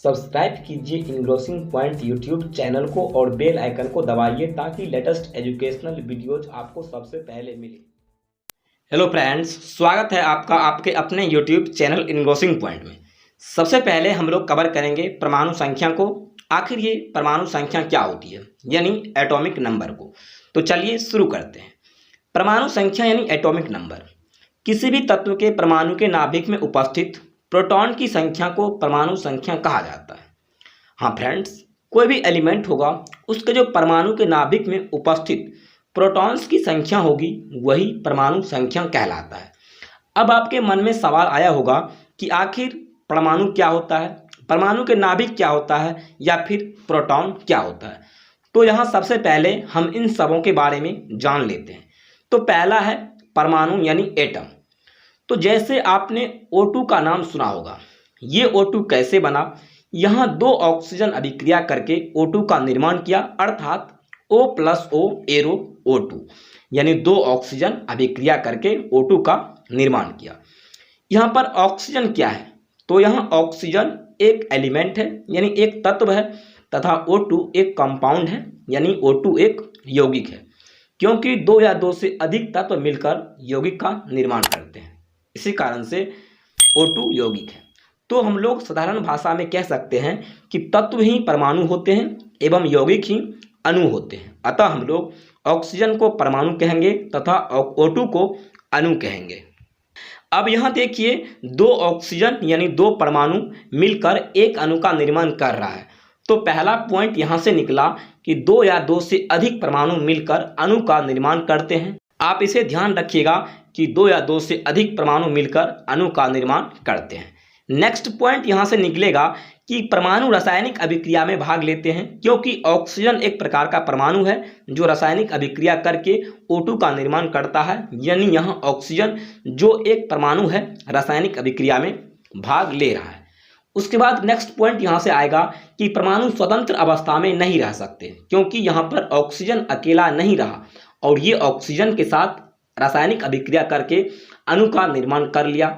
Subscribe कीजिए इनग्लोसिंग point YouTube channel को और बेल आइकन को दबाइए ताकि लेटेस्ट एजुकेशनल वीडियोज आपको सबसे पहले मिले। हेलो फ्रेंड्स, स्वागत है आपका आपके अपने यूट्यूब चैनल इनग्लोसिंग पॉइंट में। सबसे पहले हम लोग कवर करेंगे परमाणु संख्या को। आखिर ये परमाणु संख्या क्या होती है, यानी एटॉमिक नंबर को। तो चलिए शुरू करते हैं। परमाणु संख्या यानी एटॉमिक नंबर किसी भी तत्व के परमाणु के नाभिक में उपस्थित प्रोटॉन की संख्या को परमाणु संख्या कहा जाता है। हाँ फ्रेंड्स, कोई भी एलिमेंट होगा उसके जो परमाणु के नाभिक में उपस्थित प्रोटॉन्स की संख्या होगी वही परमाणु संख्या कहलाता है। अब आपके मन में सवाल आया होगा कि आखिर परमाणु क्या होता है, परमाणु के नाभिक क्या होता है, या फिर प्रोटॉन क्या होता है। तो यहाँ सबसे पहले हम इन सबों के बारे में जान लेते हैं। तो पहला है परमाणु यानी एटम। तो जैसे आपने O2 का नाम सुना होगा, ये O2 कैसे बना। यहाँ दो ऑक्सीजन अभिक्रिया करके O2 का निर्माण किया, अर्थात O+O एरो O2, यानी दो ऑक्सीजन अभिक्रिया करके O2 का निर्माण किया। यहाँ पर ऑक्सीजन क्या है, तो यहाँ ऑक्सीजन एक एलिमेंट है यानी एक तत्व है, तथा O2 एक कंपाउंड है यानी O2 एक यौगिक है, क्योंकि दो या दो से अधिक तत्व मिलकर यौगिक का निर्माण करते हैं। इसी कारण से O2 यौगिक है। तो हम लोग साधारण भाषा में कह सकते हैं कि तत्व ही परमाणु होते हैं एवं यौगिक ही अणु होते हैं। अतः हम लोग ऑक्सीजन को परमाणु कहेंगे तथा O2 को अणु कहेंगे। अब यहाँ देखिए, दो ऑक्सीजन यानी दो परमाणु मिलकर एक अणु का निर्माण कर रहा है। तो पहला पॉइंट यहाँ से निकला कि दो या दो से अधिक परमाणु मिलकर अणु का निर्माण करते हैं। आप इसे ध्यान रखिएगा कि दो या दो से अधिक परमाणु मिलकर अणु का निर्माण करते हैं। नेक्स्ट पॉइंट यहाँ से निकलेगा कि परमाणु रासायनिक अभिक्रिया में भाग लेते हैं, क्योंकि ऑक्सीजन एक प्रकार का परमाणु है जो रासायनिक अभिक्रिया करके O2 का निर्माण करता है, यानी यहाँ ऑक्सीजन जो एक परमाणु है रासायनिक अभिक्रिया में भाग ले रहा है। उसके बाद नेक्स्ट पॉइंट यहाँ से आएगा कि परमाणु स्वतंत्र अवस्था में नहीं रह सकते, क्योंकि यहाँ पर ऑक्सीजन अकेला नहीं रहा और ये ऑक्सीजन के साथ रासायनिक अभिक्रिया करके अणु का निर्माण कर लिया।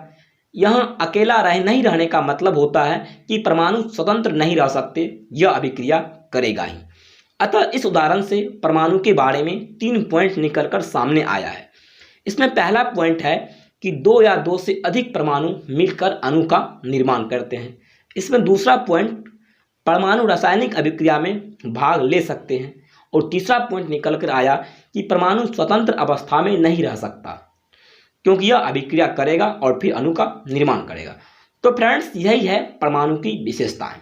यहाँ अकेला नहीं रहने का मतलब होता है कि परमाणु स्वतंत्र नहीं रह सकते, यह अभिक्रिया करेगा ही। अतः इस उदाहरण से परमाणु के बारे में 3 पॉइंट निकलकर सामने आया है। इसमें पहला पॉइंट है कि दो या दो से अधिक परमाणु मिलकर अणु का निर्माण करते हैं। इसमें दूसरा पॉइंट, परमाणु रासायनिक अभिक्रिया में भाग ले सकते हैं। और तीसरा पॉइंट निकल कर आया कि परमाणु स्वतंत्र अवस्था में नहीं रह सकता, क्योंकि यह अभिक्रिया करेगा और फिर अणु का निर्माण करेगा। तो फ्रेंड्स, यही है परमाणु की विशेषताएं।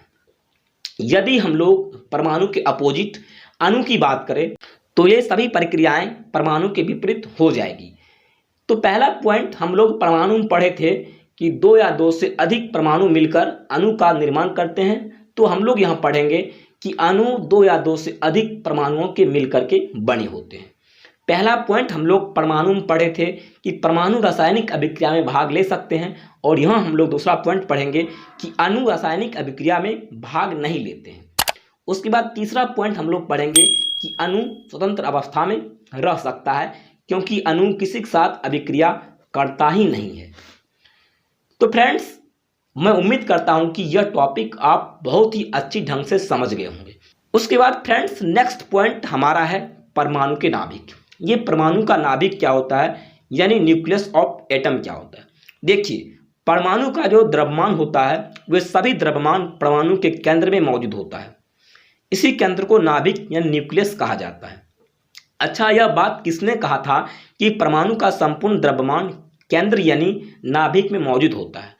यदि हम लोग परमाणु के अपोजिट अणु की बात करें तो ये सभी प्रक्रियाएं परमाणु के विपरीत हो जाएगी। तो पहला पॉइंट हम लोग परमाणु में पढ़े थे कि दो या दो से अधिक परमाणु मिलकर अणु का निर्माण करते हैं। तो हम लोग यहाँ पढ़ेंगे कि अणु दो या दो से अधिक परमाणुओं के मिलकर के बने होते हैं। पहला पॉइंट हम लोग परमाणु में पढ़े थे कि परमाणु रासायनिक अभिक्रिया में भाग ले सकते हैं, और यहाँ हम लोग दूसरा पॉइंट पढ़ेंगे कि अणु रासायनिक अभिक्रिया में भाग नहीं लेते हैं। उसके बाद तीसरा पॉइंट हम लोग पढ़ेंगे कि अणु स्वतंत्र अवस्था में रह सकता है, क्योंकि अणु किसी के साथ अभिक्रिया करता ही नहीं है। तो फ्रेंड्स, मैं उम्मीद करता हूं कि यह टॉपिक आप बहुत ही अच्छी ढंग से समझ गए होंगे। उसके बाद फ्रेंड्स, नेक्स्ट पॉइंट हमारा है परमाणु के नाभिक। ये परमाणु का नाभिक क्या होता है, यानी न्यूक्लियस ऑफ एटम क्या होता है। देखिए, परमाणु का जो द्रव्यमान होता है वह सभी द्रव्यमान परमाणु के केंद्र में मौजूद होता है। इसी केंद्र को नाभिक या न्यूक्लियस कहा जाता है। अच्छा, यह बात किसने कहा था कि परमाणु का संपूर्ण द्रव्यमान केंद्र यानी नाभिक में मौजूद होता है।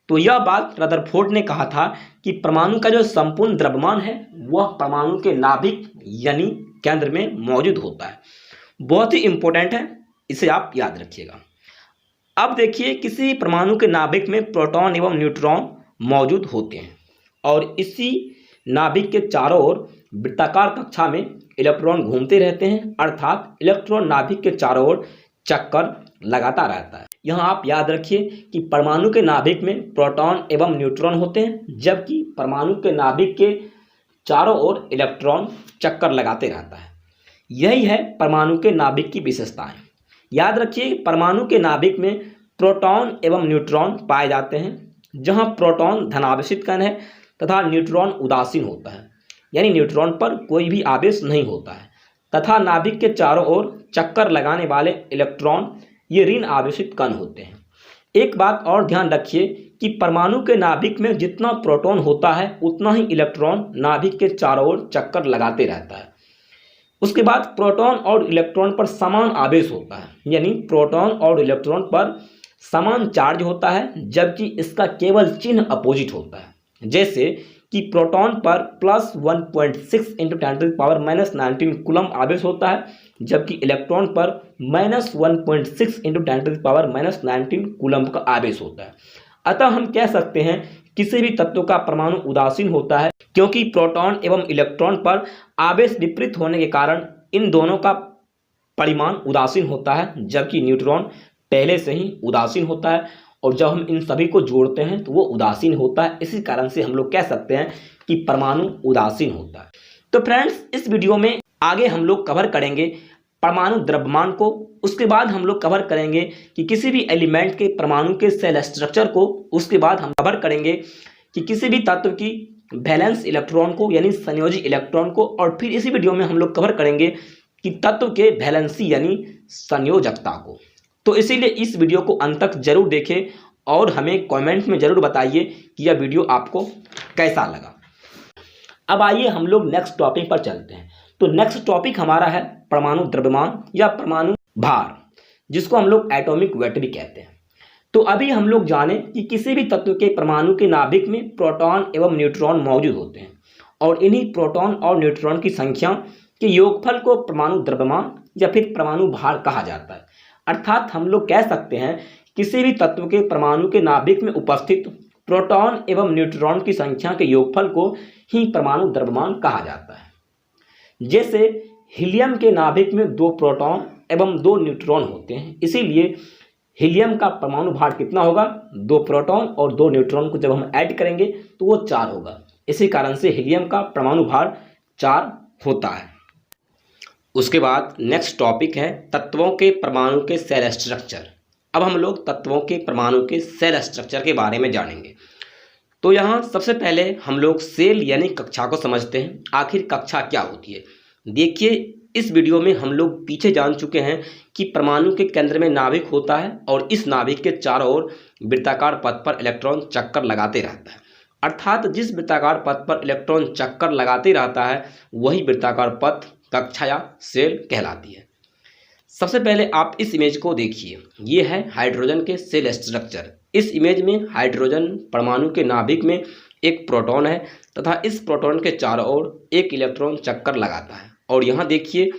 तो यह बात रदरफोर्ड ने कहा था कि परमाणु का जो संपूर्ण द्रव्यमान है वह परमाणु के नाभिक यानी केंद्र में मौजूद होता है। बहुत ही इंपॉर्टेंट है, इसे आप याद रखिएगा। अब देखिए, किसी परमाणु के नाभिक में प्रोटॉन एवं न्यूट्रॉन मौजूद होते हैं, और इसी नाभिक के चारों ओर वृत्ताकार कक्षा में इलेक्ट्रॉन घूमते रहते हैं, अर्थात इलेक्ट्रॉन नाभिक के चारों ओर चक्कर लगाता रहता है। यहाँ आप याद रखिए कि परमाणु के नाभिक में प्रोटॉन एवं न्यूट्रॉन होते हैं, जबकि परमाणु के नाभिक के चारों ओर इलेक्ट्रॉन चक्कर लगाते रहता है। यही है परमाणु के नाभिक की विशेषताएं। याद रखिए, परमाणु के नाभिक में प्रोटॉन एवं न्यूट्रॉन पाए जाते हैं। जहाँ प्रोटॉन धनावेशित कण है तथा न्यूट्रॉन उदासीन होता है, यानी न्यूट्रॉन पर कोई भी आवेश नहीं होता है, तथा नाभिक के चारों ओर चक्कर लगाने वाले इलेक्ट्रॉन ये ऋण आवेशित कण होते हैं। एक बात और ध्यान रखिए कि परमाणु के नाभिक में जितना प्रोटॉन होता है उतना ही इलेक्ट्रॉन नाभिक के चारों ओर चक्कर लगाते रहता है। उसके बाद प्रोटॉन और इलेक्ट्रॉन पर समान आवेश होता है, यानी प्रोटॉन और इलेक्ट्रॉन पर समान चार्ज होता है, जबकि इसका केवल चिन्ह अपोजिट होता है। जैसे कि प्रोटॉन पर +1.6 × 10⁻⁻19 कूलम आवेश होता है, जबकि इलेक्ट्रॉन पर -1.6 × 10⁻⁻19 कूलम का आवेश होता है। अतः हम कह सकते हैं किसी भी तत्व का परमाणु उदासीन होता है, क्योंकि प्रोटॉन एवं इलेक्ट्रॉन पर आवेश विपरीत होने के कारण इन दोनों का परिमाण उदासीन होता है, जबकि न्यूट्रॉन पहले से ही उदासीन होता है और जब हम इन सभी को जोड़ते हैं तो वो उदासीन होता है। इसी कारण से हम लोग कह सकते हैं कि परमाणु उदासीन होता है। तो फ्रेंड्स, इस वीडियो में आगे हम लोग कवर करेंगे परमाणु द्रव्यमान को। उसके बाद हम लोग कवर करेंगे कि किसी भी एलिमेंट के परमाणु के सेल स्ट्रक्चर को। उसके बाद हम कवर करेंगे कि किसी भी तत्व की वैलेंस इलेक्ट्रॉन को, यानी संयोजी इलेक्ट्रॉन को। और फिर इसी वीडियो में हम लोग कवर करेंगे कि तत्व के वैलेंसी यानी संयोजकता को। तो इसीलिए इस वीडियो को अंत तक जरूर देखें और हमें कमेंट में जरूर बताइए कि यह वीडियो आपको कैसा लगा। अब आइए हम लोग नेक्स्ट टॉपिक पर चलते हैं। तो नेक्स्ट टॉपिक हमारा है परमाणु द्रव्यमान या परमाणु भार, जिसको हम लोग एटॉमिक वेट भी कहते हैं। तो अभी हम लोग जाने कि किसी भी तत्व के परमाणु के नाभिक में प्रोटॉन एवं न्यूट्रॉन मौजूद होते हैं और इन्हीं प्रोटॉन और न्यूट्रॉन की संख्या के योगफल को परमाणु द्रव्यमान या फिर परमाणु भार कहा जाता है। अर्थात हम लोग कह सकते हैं किसी भी तत्व के परमाणु के नाभिक में उपस्थित प्रोटॉन एवं न्यूट्रॉन की संख्या के योगफल को ही परमाणु द्रव्यमान कहा जाता है। जैसे हीलियम के नाभिक में 2 प्रोटॉन एवं 2 न्यूट्रॉन होते हैं, इसीलिए हीलियम का परमाणु भार कितना होगा? 2 प्रोटॉन और 2 न्यूट्रॉन को जब हम ऐड करेंगे तो वो 4 होगा। इसी कारण से हीलियम का परमाणु भार 4 होता है। उसके बाद नेक्स्ट टॉपिक है तत्वों के परमाणु के सेल स्ट्रक्चर। अब हम लोग तत्वों के परमाणु के सेल स्ट्रक्चर के बारे में जानेंगे। तो यहाँ सबसे पहले हम लोग सेल यानी कक्षा को समझते हैं। आखिर कक्षा क्या होती है? देखिए, इस वीडियो में हम लोग पीछे जान चुके हैं कि परमाणु के केंद्र में नाभिक होता है और इस नाभिक के चारों ओर वृत्ताकार पथ पर इलेक्ट्रॉन चक्कर लगाते रहता है। अर्थात जिस वृत्ताकार पथ पर इलेक्ट्रॉन चक्कर लगाते रहता है वही वृत्ताकार पथ कक्षा या सेल कहलाती है। सबसे पहले आप इस इमेज को देखिए, ये है हाइड्रोजन के सेल स्ट्रक्चर। इस इमेज में हाइड्रोजन परमाणु के नाभिक में एक प्रोटॉन है तथा इस प्रोटॉन के चारों ओर एक इलेक्ट्रॉन चक्कर लगाता है और यहाँ देखिए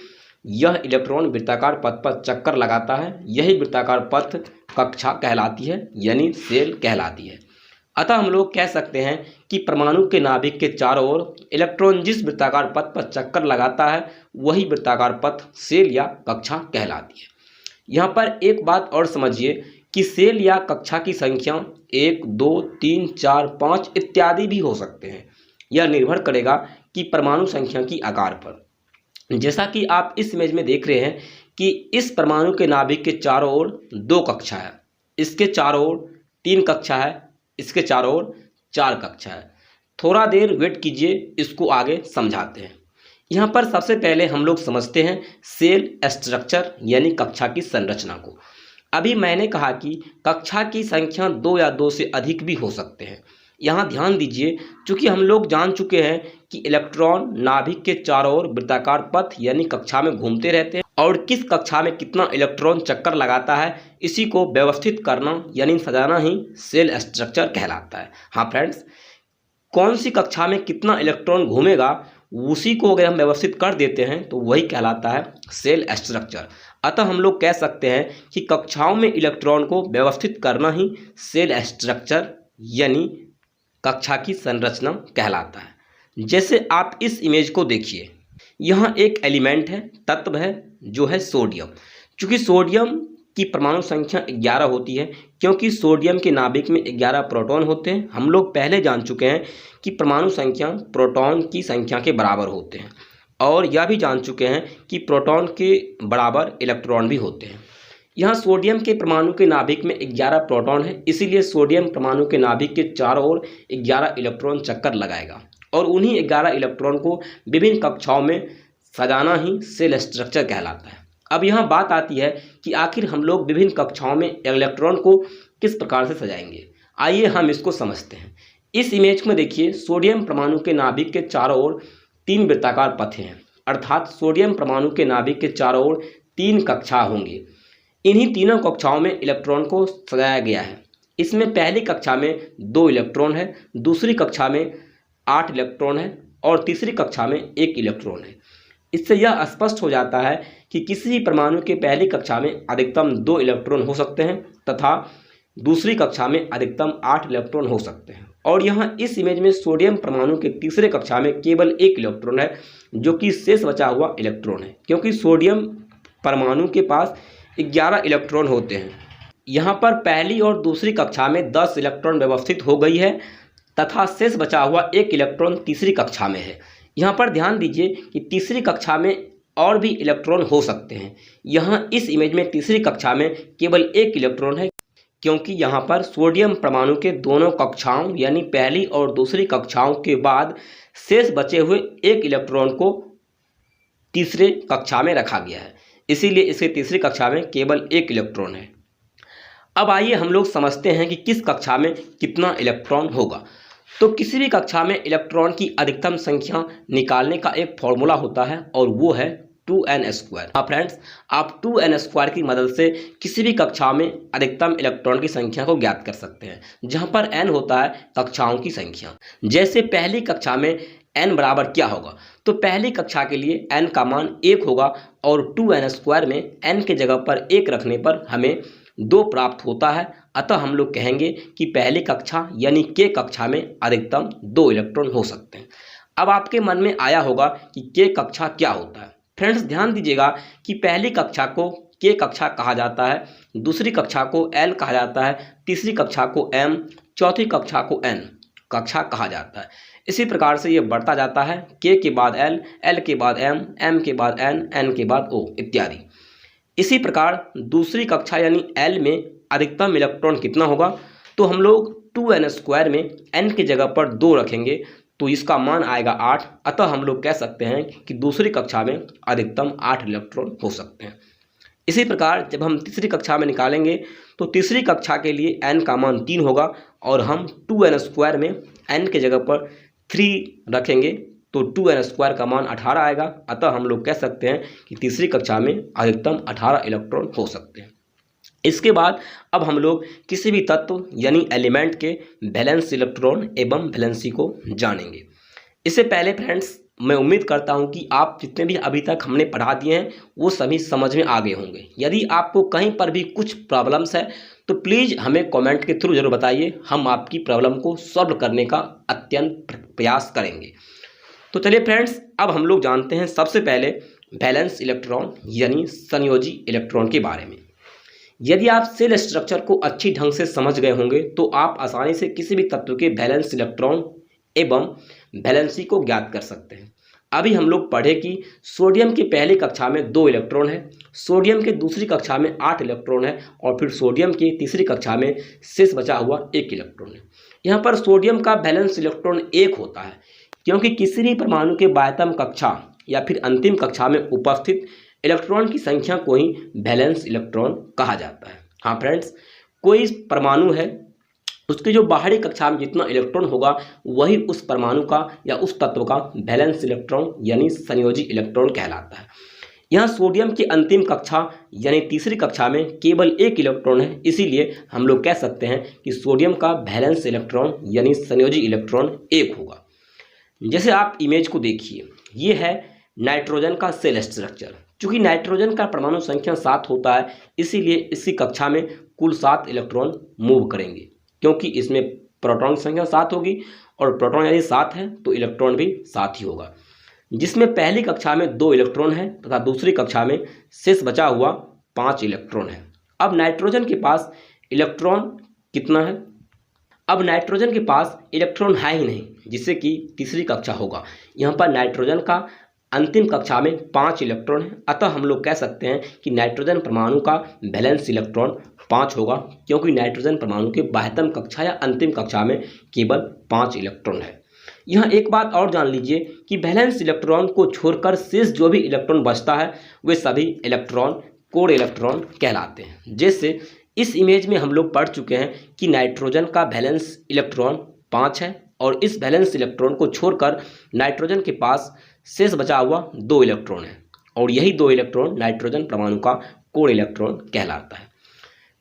यह इलेक्ट्रॉन वृत्ताकार पथ पर चक्कर लगाता है। यही वृत्ताकार पथ कक्षा कहलाती है, यानी सेल कहलाती है। अतः हम लोग कह सकते हैं कि परमाणु के नाभिक के चारों ओर इलेक्ट्रॉन जिस वृत्ताकार पथ पर चक्कर लगाता है वही वृत्ताकार पथ सेल या कक्षा कहलाती है। यहाँ पर एक बात और समझिए कि सेल या कक्षा की संख्या 1, 2, 3, 4, 5 इत्यादि भी हो सकते हैं। यह निर्भर करेगा कि परमाणु संख्या की आकार पर। जैसा कि आप इस इमेज में देख रहे हैं कि इस परमाणु के नाभिक के चारों ओर 2 कक्षा है, इसके चारों ओर 3 कक्षा है, इसके चारों ओर 4 कक्षा है। थोड़ा देर वेट कीजिए, इसको आगे समझाते हैं। यहाँ पर सबसे पहले हम लोग समझते हैं सेल स्ट्रक्चर यानी कक्षा की संरचना को। अभी मैंने कहा कि कक्षा की संख्या 2 या 2 से अधिक भी हो सकते हैं। यहाँ ध्यान दीजिए, चूँकि हम लोग जान चुके हैं कि इलेक्ट्रॉन नाभिक के चारों ओर वृत्ताकार पथ यानी कक्षा में घूमते रहते हैं और किस कक्षा में कितना इलेक्ट्रॉन चक्कर लगाता है इसी को व्यवस्थित करना यानी सजाना ही सेल स्ट्रक्चर कहलाता है। हाँ फ्रेंड्स, कौन सी कक्षा में कितना इलेक्ट्रॉन घूमेगा उसी को अगर हम व्यवस्थित कर देते हैं तो वही कहलाता है सेल स्ट्रक्चर। अतः हम लोग कह सकते हैं कि कक्षाओं में इलेक्ट्रॉन को व्यवस्थित करना ही सेल स्ट्रक्चर यानी कक्षा की संरचना कहलाता है। जैसे आप इस इमेज को देखिए, यहाँ एक एलिमेंट है, तत्व है जो है सोडियम। चूँकि सोडियम की परमाणु संख्या 11 होती है क्योंकि सोडियम के नाभिक में 11 प्रोटॉन होते हैं। हम लोग पहले जान चुके हैं कि परमाणु संख्या प्रोटॉन की संख्या के बराबर होते हैं। और यह भी जान चुके हैं कि प्रोटॉन के बराबर इलेक्ट्रॉन भी होते हैं। यहाँ सोडियम के परमाणु के नाभिक में 11 प्रोटॉन है, इसीलिए सोडियम परमाणु के नाभिक के चारों ओर 11 इलेक्ट्रॉन चक्कर लगाएगा और उन्हीं 11 इलेक्ट्रॉन को विभिन्न कक्षाओं में सजाना ही सेल स्ट्रक्चर कहलाता है। अब यहाँ बात आती है कि आखिर हम लोग विभिन्न कक्षाओं में इलेक्ट्रॉन को किस प्रकार से सजाएंगे। आइए हम इसको समझते हैं। इस इमेज में देखिए, सोडियम परमाणु के नाभिक के चारों ओर 3 वृत्ताकार पथ हैं, अर्थात सोडियम परमाणु के नाभिक के चारों ओर 3 कक्षा होंगे। इन्हीं तीनों कक्षाओं में इलेक्ट्रॉन को सजाया गया है। इसमें पहली कक्षा में 2 इलेक्ट्रॉन है, दूसरी कक्षा में 8 इलेक्ट्रॉन है और तीसरी कक्षा में 1 इलेक्ट्रॉन है। इससे यह स्पष्ट हो जाता है कि किसी भी परमाणु के पहली कक्षा में अधिकतम 2 इलेक्ट्रॉन हो सकते हैं तथा दूसरी कक्षा में अधिकतम 8 इलेक्ट्रॉन हो सकते हैं। और यहाँ इस इमेज में सोडियम परमाणु के तीसरे कक्षा में केवल 1 इलेक्ट्रॉन है, जो कि शेष बचा हुआ इलेक्ट्रॉन है, क्योंकि सोडियम परमाणु के पास 11 इलेक्ट्रॉन होते हैं। यहाँ पर पहली और दूसरी कक्षा में 10 इलेक्ट्रॉन व्यवस्थित हो गई है तथा शेष बचा हुआ 1 इलेक्ट्रॉन तीसरी कक्षा में है। यहाँ पर ध्यान दीजिए कि तीसरी कक्षा में और भी इलेक्ट्रॉन हो सकते हैं। यहाँ इस इमेज में तीसरी कक्षा में केवल 1 इलेक्ट्रॉन है, क्योंकि यहाँ पर सोडियम परमाणु के दोनों कक्षाओं यानी पहली और दूसरी कक्षाओं के बाद शेष बचे हुए 1 इलेक्ट्रॉन को तीसरे कक्षा में रखा गया है, इसीलिए इसके तीसरी कक्षा में केवल 1 इलेक्ट्रॉन है। अब आइए हम लोग समझते हैं कि किस कक्षा में कितना इलेक्ट्रॉन होगा। तो किसी भी कक्षा में इलेक्ट्रॉन की अधिकतम संख्या निकालने का एक फॉर्मूला होता है और वो है 2n²। हाँ फ्रेंड्स, आप 2n² की मदद से किसी भी कक्षा में अधिकतम इलेक्ट्रॉन की संख्या को ज्ञात कर सकते हैं, जहाँ पर n होता है कक्षाओं की संख्या। जैसे पहली कक्षा में n बराबर क्या होगा, तो पहली कक्षा के लिए n का मान 1 होगा और 2n² में n के जगह पर 1 रखने पर हमें 2 प्राप्त होता है। अतः हम लोग कहेंगे कि पहली कक्षा यानी k कक्षा में अधिकतम 2 इलेक्ट्रॉन हो सकते हैं। अब आपके मन में आया होगा कि k कक्षा क्या होता है। फ्रेंड्स ध्यान दीजिएगा कि पहली कक्षा को k कक्षा कहा जाता है, दूसरी कक्षा को l कहा जाता है, तीसरी कक्षा को m, चौथी कक्षा को n कक्षा कहा जाता है। इसी प्रकार से ये बढ़ता जाता है, k के बाद l, l के बाद m, m के बाद n, n के बाद o इत्यादि। इसी प्रकार दूसरी कक्षा यानी l में अधिकतम इलेक्ट्रॉन कितना होगा, तो हम लोग 2n² में n की जगह पर 2 रखेंगे तो इसका मान आएगा 8। अतः हम लोग कह सकते हैं कि दूसरी कक्षा में अधिकतम 8 इलेक्ट्रॉन हो सकते हैं। इसी प्रकार जब हम तीसरी कक्षा में निकालेंगे तो तीसरी कक्षा के लिए n का मान 3 होगा और हम 2n² में n के जगह पर 3 रखेंगे तो 2n² का मान 18 आएगा। अतः हम लोग कह सकते हैं कि तीसरी कक्षा में अधिकतम 18 इलेक्ट्रॉन हो सकते हैं। इसके बाद अब हम लोग किसी भी तत्व यानी एलिमेंट के वैलेंस इलेक्ट्रॉन एवं वैलेंसी को जानेंगे। इससे पहले फ्रेंड्स मैं उम्मीद करता हूं कि आप जितने भी अभी तक हमने पढ़ा दिए हैं वो सभी समझ में आ गए होंगे। यदि आपको कहीं पर भी कुछ प्रॉब्लम्स है तो प्लीज़ हमें कमेंट के थ्रू जरूर बताइए, हम आपकी प्रॉब्लम को सॉल्व करने का अत्यंत प्रयास करेंगे। तो चलिए फ्रेंड्स, अब हम लोग जानते हैं सबसे पहले वैलेंस इलेक्ट्रॉन यानी संयोजी इलेक्ट्रॉन के बारे में। यदि आप सेल स्ट्रक्चर को अच्छी ढंग से समझ गए होंगे तो आप आसानी से किसी भी तत्व के वैलेंस इलेक्ट्रॉन एवं वैलेंसी को ज्ञात कर सकते हैं। अभी हम लोग पढ़े कि सोडियम की पहली कक्षा में 2 इलेक्ट्रॉन है, सोडियम के दूसरी कक्षा में 8 इलेक्ट्रॉन है और फिर सोडियम की तीसरी कक्षा में शेष बचा हुआ 1 इलेक्ट्रॉन है। यहाँ पर सोडियम का वैलेंस इलेक्ट्रॉन 1 होता है, क्योंकि किसी भी परमाणु के बाह्यतम कक्षा या फिर अंतिम कक्षा में उपस्थित इलेक्ट्रॉन की संख्या को ही वैलेंस इलेक्ट्रॉन कहा जाता है। हाँ फ्रेंड्स, कोई परमाणु है उसके जो बाहरी कक्षा में जितना इलेक्ट्रॉन होगा वही उस परमाणु का या उस तत्व का वैलेंस इलेक्ट्रॉन यानी संयोजी इलेक्ट्रॉन कहलाता है। यहाँ सोडियम की अंतिम कक्षा यानी तीसरी कक्षा में केवल 1 इलेक्ट्रॉन है, इसीलिए हम लोग कह सकते हैं कि सोडियम का वैलेंस इलेक्ट्रॉन यानी संयोजी इलेक्ट्रॉन 1 होगा। जैसे आप इमेज को देखिए, ये है नाइट्रोजन का सेल स्ट्रक्चर। चूँकि नाइट्रोजन का परमाणु संख्या 7 होता है, इसीलिए इसी कक्षा में कुल 7 इलेक्ट्रॉन मूव करेंगे, क्योंकि इसमें प्रोटॉन की संख्या 7 होगी और प्रोटॉन यदि 7 है तो इलेक्ट्रॉन भी 7 ही होगा। जिसमें पहली कक्षा में 2 इलेक्ट्रॉन है तथा दूसरी कक्षा में शेष बचा हुआ 5 इलेक्ट्रॉन है। अब नाइट्रोजन के पास इलेक्ट्रॉन कितना है? अब नाइट्रोजन के पास इलेक्ट्रॉन है ही नहीं, जिससे कि तीसरी कक्षा होगा। यहाँ पर नाइट्रोजन का अंतिम कक्षा में 5 इलेक्ट्रॉन है, अतः हम लोग कह सकते हैं कि नाइट्रोजन परमाणु का वैलेंस इलेक्ट्रॉन 5 होगा, क्योंकि नाइट्रोजन परमाणु के बाह्यतम कक्षा या अंतिम कक्षा में केवल 5 इलेक्ट्रॉन है। यहाँ एक बात और जान लीजिए कि वैलेंस इलेक्ट्रॉन को छोड़कर शेष जो भी इलेक्ट्रॉन बचता है वे सभी इलेक्ट्रॉन कोर इलेक्ट्रॉन कहलाते हैं। जैसे इस इमेज में हम लोग पढ़ चुके हैं कि नाइट्रोजन का वैलेंस इलेक्ट्रॉन 5 है और इस वैलेंस इलेक्ट्रॉन को छोड़कर नाइट्रोजन के पास शेष बचा हुआ 2 इलेक्ट्रॉन है और यही 2 इलेक्ट्रॉन नाइट्रोजन परमाणु का कोर इलेक्ट्रॉन कहलाता है।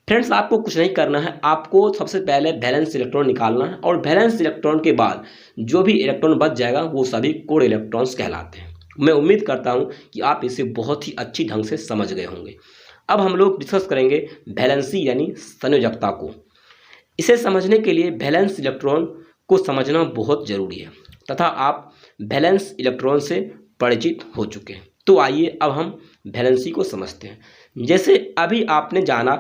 फ्रेंड्स, आपको कुछ नहीं करना है, आपको सबसे पहले वैलेंस इलेक्ट्रॉन निकालना है और वैलेंस इलेक्ट्रॉन के बाद जो भी इलेक्ट्रॉन बच जाएगा वो सभी कोर इलेक्ट्रॉन्स कहलाते हैं। मैं उम्मीद करता हूं कि आप इसे बहुत ही अच्छी ढंग से समझ गए होंगे। अब हम लोग डिस्कस करेंगे वैलेंसी यानी संयोजकता को। इसे समझने के लिए वैलेंस इलेक्ट्रॉन को समझना बहुत जरूरी है तथा आप वैलेंस इलेक्ट्रॉन से परिचित हो चुके हैं। तो आइए अब हम वैलेंसी को समझते हैं। जैसे अभी आपने जाना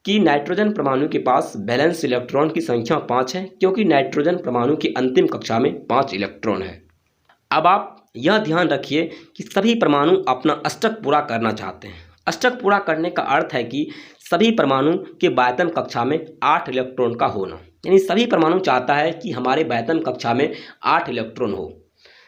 कि नाइट्रोजन परमाणु के पास वैलेंस इलेक्ट्रॉन की संख्या 5 है, क्योंकि नाइट्रोजन परमाणु की अंतिम कक्षा में 5 इलेक्ट्रॉन है। अब आप यह ध्यान रखिए कि सभी परमाणु अपना अष्टक पूरा करना चाहते हैं। अष्टक पूरा करने का अर्थ है कि सभी परमाणु के बाह्यतम कक्षा में 8 इलेक्ट्रॉन का होना, यानी सभी परमाणु चाहता है कि हमारे बाह्यतम कक्षा में 8 इलेक्ट्रॉन हो।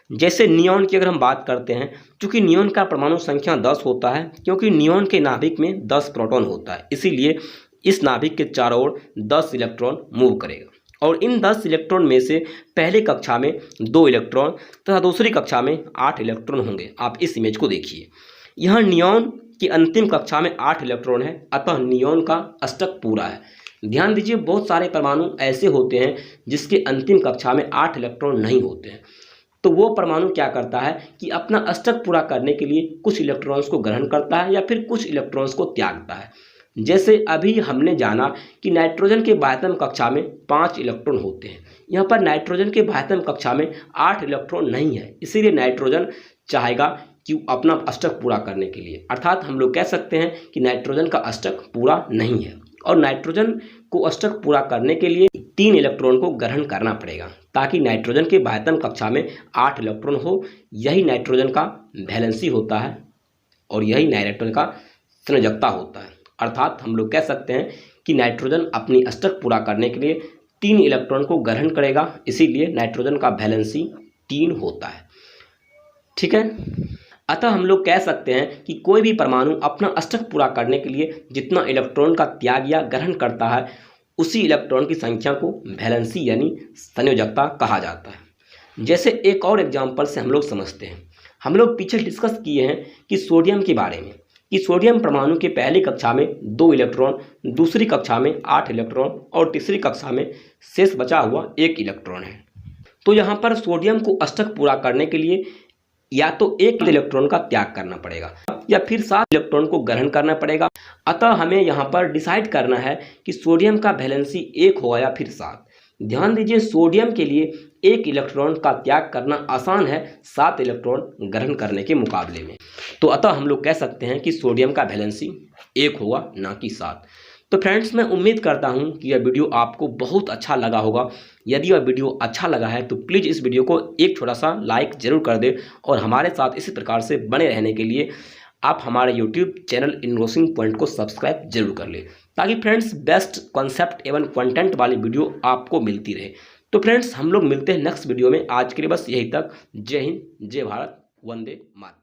जैसे नियॉन की अगर हम बात करते हैं, चूंकि नियॉन का परमाणु संख्या 10 होता है, क्योंकि नियॉन के नाभिक में 10 प्रोटॉन होता है, इसीलिए इस नाभिक के चारों ओर 10 इलेक्ट्रॉन मूव करेगा और इन 10 इलेक्ट्रॉन में से पहले कक्षा में 2 इलेक्ट्रॉन तथा दूसरी कक्षा में 8 इलेक्ट्रॉन होंगे। आप इस इमेज को देखिए, यहाँ नियॉन की अंतिम कक्षा में 8 इलेक्ट्रॉन है, अतः नियॉन का अष्टक पूरा है। ध्यान दीजिए, बहुत सारे परमाणु ऐसे होते हैं जिसके अंतिम कक्षा में 8 इलेक्ट्रॉन नहीं होते हैं, तो वो परमाणु क्या करता है कि अपना अष्टक पूरा करने के लिए कुछ इलेक्ट्रॉन्स को ग्रहण करता है या फिर कुछ इलेक्ट्रॉन्स को त्यागता है। जैसे अभी हमने जाना कि नाइट्रोजन के बाह्यतम कक्षा में 5 इलेक्ट्रॉन होते हैं, यहाँ पर नाइट्रोजन के बाह्यतम कक्षा में 8 इलेक्ट्रॉन नहीं है, इसीलिए नाइट्रोजन चाहेगा कि अपना अष्टक पूरा करने के लिए, अर्थात हम लोग कह सकते हैं कि नाइट्रोजन का अष्टक पूरा नहीं है और नाइट्रोजन को अष्टक पूरा करने के लिए 3 इलेक्ट्रॉन को ग्रहण करना पड़ेगा ताकि नाइट्रोजन के बाह्यतम कक्षा में 8 इलेक्ट्रॉन हो। यही नाइट्रोजन का वैलेंसी होता है और यही नाइट्रोजन का संयोजकता होता है, अर्थात हम लोग कह सकते हैं कि नाइट्रोजन अपनी अष्टक पूरा करने के लिए 3 इलेक्ट्रॉन को ग्रहण करेगा, इसीलिए नाइट्रोजन का वैलेंसी 3 होता है। ठीक है, अतः हम लोग कह सकते हैं कि कोई भी परमाणु अपना अष्टक पूरा करने के लिए जितना इलेक्ट्रॉन का त्याग या ग्रहण करता है उसी इलेक्ट्रॉन की संख्या को वैलेंसी यानी संयोजकता कहा जाता है। जैसे एक और एग्जाम्पल से हम लोग समझते हैं, हम लोग पीछे डिस्कस किए हैं कि सोडियम के बारे में, कि सोडियम परमाणु के पहली कक्षा में 2 इलेक्ट्रॉन, दूसरी कक्षा में 8 इलेक्ट्रॉन और तीसरी कक्षा में शेष बचा हुआ 1 इलेक्ट्रॉन है। तो यहाँ पर सोडियम को अष्टक पूरा करने के लिए या तो 1 इलेक्ट्रॉन का त्याग करना पड़ेगा या फिर 7 इलेक्ट्रॉन को ग्रहण करना पड़ेगा। अतः हमें यहाँ पर डिसाइड करना है कि सोडियम का वैलेंसी 1 होगा या फिर 7। ध्यान दीजिए, सोडियम के लिए 1 इलेक्ट्रॉन का त्याग करना आसान है 7 इलेक्ट्रॉन ग्रहण करने के मुकाबले में। तो अतः हम लोग कह सकते हैं कि सोडियम का वैलेंसी 1 होगा, ना कि 7। तो फ्रेंड्स, मैं उम्मीद करता हूं कि यह वीडियो आपको बहुत अच्छा लगा होगा। यदि यह वीडियो अच्छा लगा है तो प्लीज़ इस वीडियो को एक छोटा सा लाइक ज़रूर कर दें और हमारे साथ इसी प्रकार से बने रहने के लिए आप हमारे यूट्यूब चैनल इनग्रोसिंग पॉइंट को सब्सक्राइब जरूर कर लें, ताकि फ्रेंड्स बेस्ट कॉन्सेप्ट एवं कंटेंट वाली वीडियो आपको मिलती रहे। तो फ्रेंड्स, हम लोग मिलते हैं नेक्स्ट वीडियो में। आज के लिए बस यही तक। जय हिंद, जय भारत, वंदे मातरम।